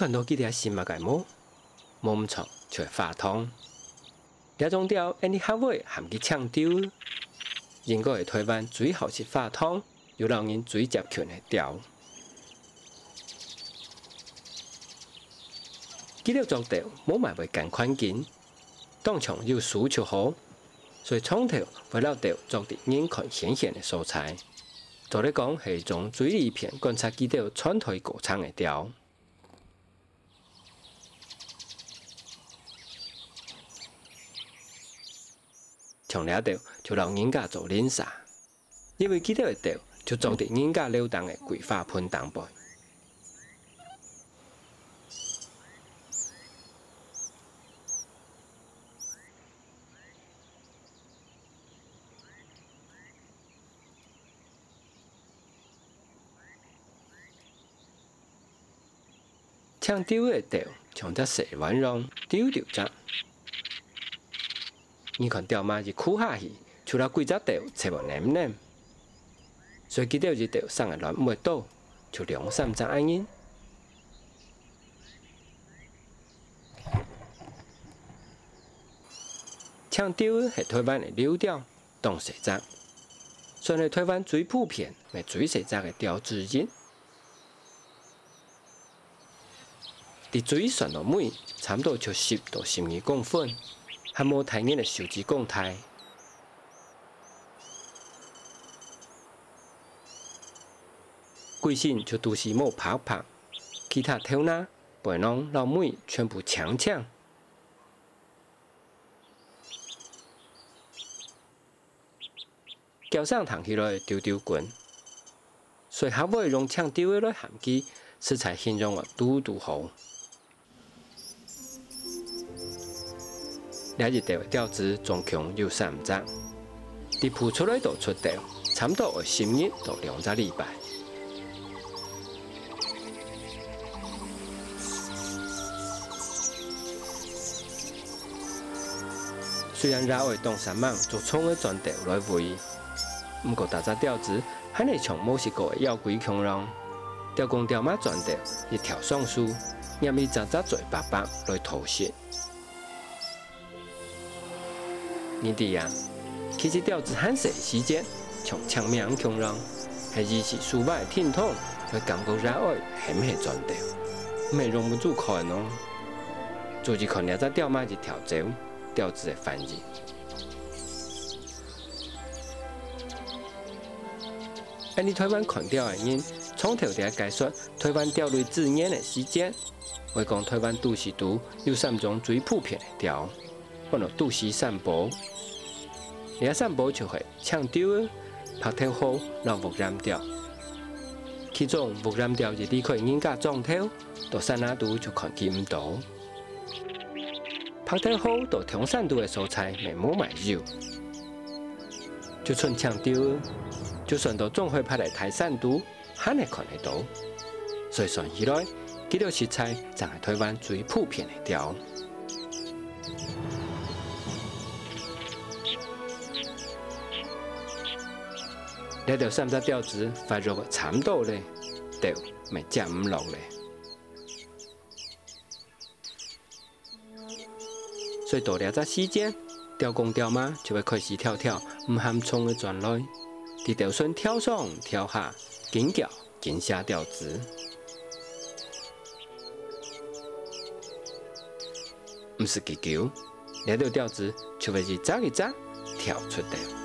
看到几条新物个毛，毛唔错就会发痛。这种调，因你下尾含去抢丢，人个会推翻最后是发痛，又让人最接近的调。记录做调，毛咪袂咁宽紧，当场又需求好，所以创头为了调做啲眼看显显的素材。做咧讲系种水泥片观察几条穿推过长的调。从了调就让人家做练习，因为几条的调就做伫人家流动的桂花盆当背。抢丢的调从只细软软丢掉只。你看钓妈一哭下去，除了几只钓找无黏黏，所以几条只钓送个乱唔会倒，就2-3只安尼。抢钓系台湾的流钓当细只，算系台湾最普遍、咪最细只嘅钓之一。伫水旋落尾，差不多就10到12公分。还无太眼的手指公态，规身就都是毛拍拍，其他头呐、背囊、老尾全部强强。脚上躺起来丢丢滚，所以下尾用抢丢的来含机，是才形容我嘟嘟好。了日钓的钓子总共有3只，伫铺出来就出钓，差不多会11到2个礼拜。虽然绕会当3万做冲的转钓来喂，不过大只钓子还能从某些个的妖鬼强浪，钓公钓马转钓一条上树，让伊扎扎嘴巴巴来偷食。你哋啊，其实钓子很细时间，从抢命强浪，还是书摆挺痛，会感觉热爱，很唔系转钓，唔系容不住看哦。做一看两只钓马一条走，钓子的翻译。按你台湾看钓的人，从头在解说台湾钓类自然的时间，会讲台湾都市图有3种最普遍的钓。我落都市散步，而散步就会抢钓、拍头好、然后木ram钓。其中木ram钓是你可以人家撞头，到山那度就看见唔到。拍头好到中山度的蔬菜没冇买肉，就算抢钓，就算到总会拍来台山度，还能看得到。所以算起来，这条食材就系台湾最普遍的钓。这条3只钓子发育个差唔多咧，钓咪食唔落咧。所以到了这时间，钓公钓马就会开始跳跳唔含冲的转来，伫钓船跳上跳下，紧叫紧下钓子。唔是祈求，这条钓子就会一扎一扎跳出钓。